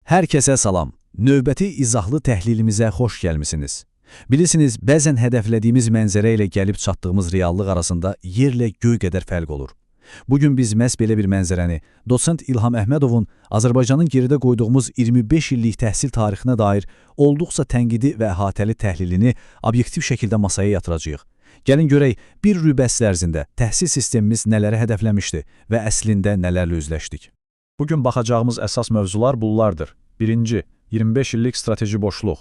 Hər kəsə salam. Növbəti izahlı təhlilimizə xoş gəlmisiniz. Bilirsiniz, bəzən hədəflədiyimiz mənzərə ilə gəlib çatdığımız reallıq arasında yerlə göy qədər fərq olur. Bugün biz məhz belə bir mənzərəni Dosent İlham Əhmədovun Azərbaycanın geridə qoyduğumuz 25 illik təhsil tarixinə dair olduqca tənqidi və əhatəli təhlilini obyektiv şəkildə masaya yatıracağıq. Gəlin görək, bir rübəs ərzində təhsil sistemimiz nələri hədəfləmişdi və əslində nələrlə üzləşdik. Bugün baxacağımız əsas mövzular bunlardır. Birinci, 25 illik strateji boşluq.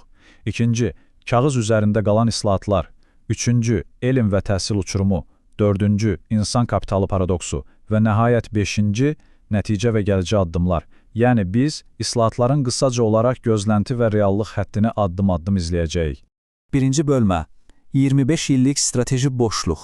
İkinci, kağız üzərində qalan islahatlar. Üçüncü, elm və təhsil uçurumu. Dördüncü, insan kapitalı paradoksu. Və nəhayət beşinci, nəticə və gəlici addımlar. Yəni biz islahatların qısaca olaraq gözlənti və reallıq həddini addım-addım izləyəcəyik. Birinci bölmə, 25 illik strateji boşluq.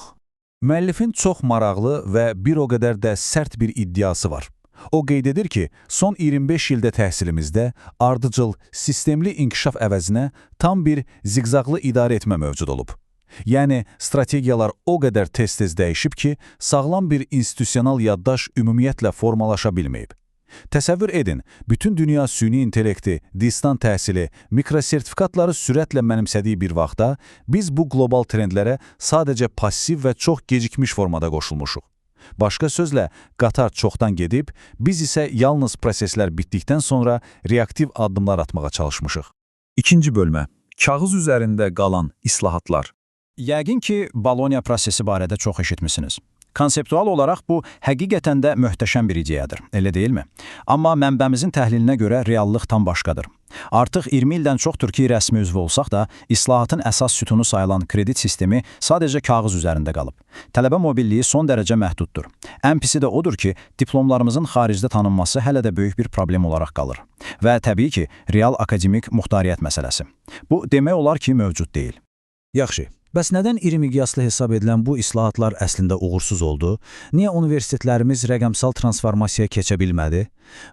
Müəllifin çox maraqlı və bir o qədər də sərt bir iddiası var. O qeyd edir ki, son 25 ildə təhsilimizdə ardıcıl, sistemli inkişaf əvəzinə tam bir ziqzaqlı idarə etmə mövcud olub. Yəni, strategiyalar o qədər tez-tez dəyişib ki, sağlam bir institusional yaddaş ümumiyyətlə formalaşa bilməyib. Təsəvvür edin, bütün dünya süni intellekti, distant təhsili, mikrosertifikatları sürətlə mənimsədiyi bir vaxtda biz bu qlobal trendlərə sadəcə passiv və çox gecikmiş formada qoşulmuşuq. Başqa sözlə, qatar çoxdan gedib, biz isə yalnız proseslər bitdikdən sonra reaktiv addımlar atmağa çalışmışıq. İkinci bölmə, kağız üzərində qalan islahatlar. Yəqin ki, Bologna prosesi barədə çox eşitmisiniz. Konseptual olaraq bu həqiqətən də möhtəşəm bir ideyadır, elə deyilmi? Amma mənbəmizin təhlilinə görə reallıq tam başqadır. Artıq 20 ildən çoxdur ki, rəsmi üzv olsaq da, islahatın əsas sütunu sayılan kredit sistemi sadəcə kağız üzərində qalıb. Tələbə mobilliyi son dərəcə məhduddur. Ən pisi də odur ki, diplomlarımızın xaricdə tanınması hələ də böyük bir problem olaraq qalır. Və təbii ki, real akademik muxtariyyət məsələsi. Bu, demək olar ki, mövcud deyil. Yaxşı. Bəs nədən iri miqyaslı hesab edilən bu islahatlar əslində uğursuz oldu? Niyə universitetlərimiz rəqəmsal transformasiyaya keçə bilmədi?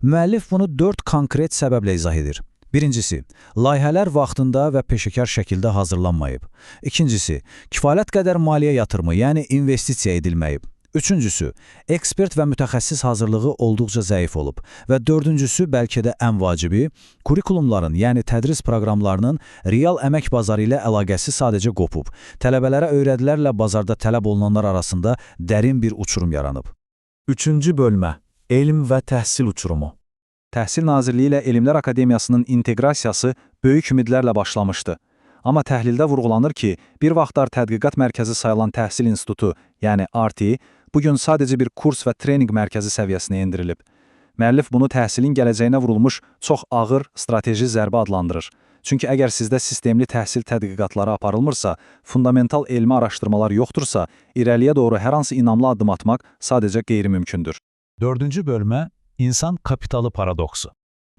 Müəllif bunu 4 konkret səbəblə izah edir. Birincisi, layihələr vaxtında və peşəkar şəkildə hazırlanmayıb. İkincisi, kifayət qədər maliyyə yatırımı, yəni investisiya edilməyib. Üçüncüsü, ekspert və mütəxəssis hazırlığı olduqca zəif olub. Və dördüncüsü, bəlkə də ən vacibi, kurikulumların, yəni tədris proqramlarının real əmək bazarı ilə əlaqəsi sadəcə qopub. Tələbələrə öyrədilərlə bazarda tələb olunanlar arasında dərin bir uçurum yaranıb. Üçüncü bölmə, elm və təhsil uçurumu. Təhsil Nazirliyi ilə Elmlər Akademiyasının inteqrasiyası böyük ümidlərlə başlamışdı. Amma təhlildə vurğulanır ki, bir vaxtlar tədqiqat mərkəzi sayılan Təhsil İnstitutu, yəni RTI, bugün sadəcə bir kurs və trening mərkəzi səviyyəsinə endirilib. Müəllif bunu təhsilin gələcəyinə vurulmuş çox ağır strateji zərbə adlandırır. Çünki əgər sizdə sistemli təhsil tədqiqatları aparılmırsa, fundamental elmi araşdırmalar yoxdursa, irəliyə doğru hər hansı inamlı addım atmaq sadəcə qeyri-mümkündür. Dördüncü bölmə, insan kapitalı paradoksu.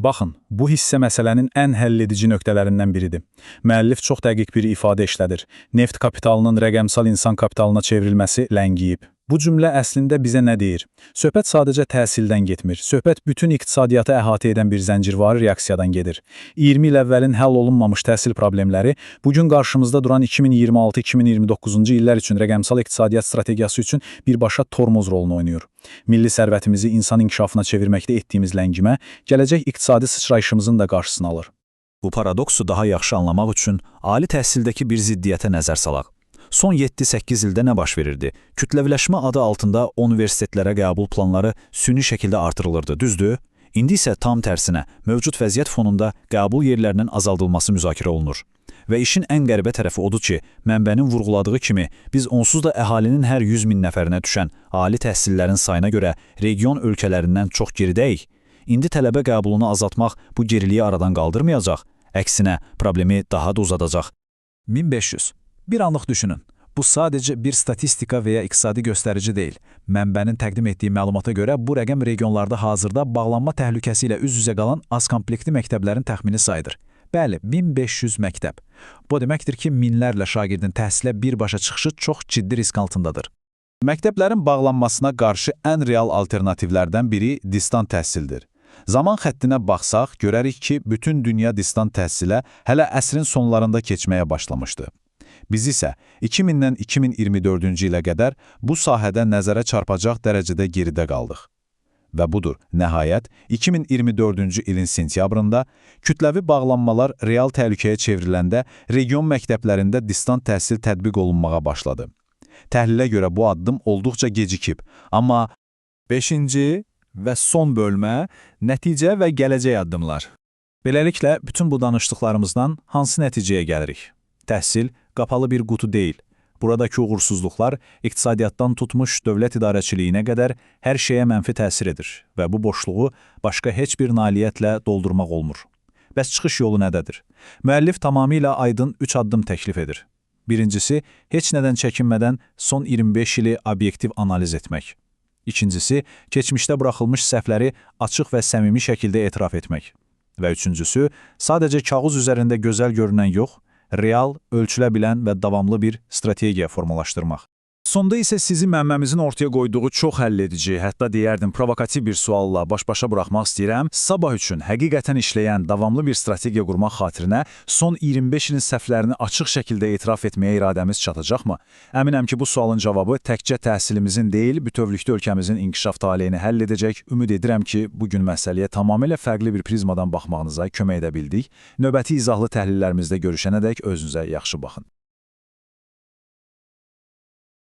Baxın, bu hissə məsələnin ən həlledici nöqtələrindən biridir. Müəllif çox dəqiq bir ifadə işlədir. Neft kapitalının rəqəmsal insan kapitalına çevrilməsi ləngiyib. Bu cümlə əslində bizə nə deyir? Söhbət sadəcə təhsildən getmir. Söhbət bütün iqtisadiyyatı əhatə edən bir zəncirvari reaksiyadan gedir. 20 il əvvəlin həll olunmamış təhsil problemləri bugün qarşımızda duran 2026-2029-cu illər üçün rəqəmsal iqtisadiyyat strategiyası üçün birbaşa tormoz rolunu oynayır. Milli sərvətimizi insan inkişafına çevirməkdə etdiyimiz ləngimə, gələcək iqtisadi sıçrayışımızın da qarşısını alır. Bu paradoksu daha yaxşı anlamaq üçün ali təhsildəki bir ziddiyyətə nəzər salaq. Son 7-8 ildə nə baş verirdi? Kütləviləşmə adı altında universitetlərə qəbul planları süni şəkildə artırılırdı, düzdür? İndi isə tam tərsinə, mövcud vəziyyət fonunda qəbul yerlərinin azaldılması müzakirə olunur. Və işin ən qəribə tərəfi odur ki, mənbənin vurğuladığı kimi, biz onsuz da əhalinin hər 100 min nəfərinə düşən ali təhsillərin sayına görə region ölkələrindən çox geridəyik. İndi tələbə qəbulunu azaltmaq bu geriliyi aradan qaldırmayacaq, əksinə problemi daha da uzadacaq. 1500. Bir anlıq düşünün. Bu sadəcə bir statistika və ya iqtisadi göstərici deyil. Mənbənin təqdim etdiyi məlumata görə bu rəqəm regionlarda hazırda bağlanma təhlükəsi ilə üz-üzə qalan az komplektli məktəblərin təxmini sayıdır. Bəli, 1500 məktəb. Bu deməkdir ki, minlərlə şagirdin təhsilə birbaşa çıxışı çox ciddi risk altındadır. Məktəblərin bağlanmasına qarşı ən real alternativlərdən biri distant təhsildir. Zaman xəttinə baxsaq, görərik ki, bütün dünya distant təhsilə hələ əsrin sonlarında keçməyə başlamışdı. Biz isə 2000-dən 2024-cü ilə qədər bu sahədə nəzərə çarpacaq dərəcədə geridə qaldıq. Və budur, nəhayət, 2024-cü ilin sentyabrında kütləvi bağlanmalar real təhlükəyə çevriləndə region məktəblərində distant təhsil tətbiq olunmağa başladı. Təhlilə görə bu addım olduqca gecikib, amma 5-ci və son bölmə nəticə və gələcək addımlar. Beləliklə, bütün bu danışdıqlarımızdan hansı nəticəyə gəlirik? Təhsil qapalı bir qutu deyil. Buradakı uğursuzluqlar iqtisadiyyatdan tutmuş dövlət idarəçiliyinə qədər hər şeyə mənfi təsir edir və bu boşluğu başqa heç bir nailiyyətlə doldurmaq olmur. Bəs çıxış yolu nədədir? Müəllif tamamilə aydın 3 addım təklif edir. Birincisi, heç nədən çəkinmədən son 25 ili obyektiv analiz etmək. İkincisi, keçmişdə buraxılmış səhvləri açıq və səmimi şəkildə etiraf etmək. Və üçüncüsü, sadəcə kağız üzərində gözəl görünən yox, real, ölçülə bilən və davamlı bir strategiya formalaşdırmaq. Sonda isə sizi mənbəmizin ortaya qoyduğu çox həlledici, hətta deyərdim provokativ bir sualla baş-başa buraxmaq istəyirəm. Sabah üçün həqiqətən işləyən, davamlı bir strategiya qurmaq xatirinə son 25 ilin səhvlərini açıq şəkildə etiraf etməyə iradəmiz çatacaqmı? Əminəm ki, bu sualın cavabı təkcə təhsilimizin deyil, bütövlükdə ölkəmizin inkişaf taleyini həll edəcək. Ümid edirəm ki, bugün məsələyə tamamilə fərqli bir prizmadan baxmağınıza kömək edə bildik. Növbəti izahlı təhlillərimizdə görüşənədək özünüzə yaxşı baxın.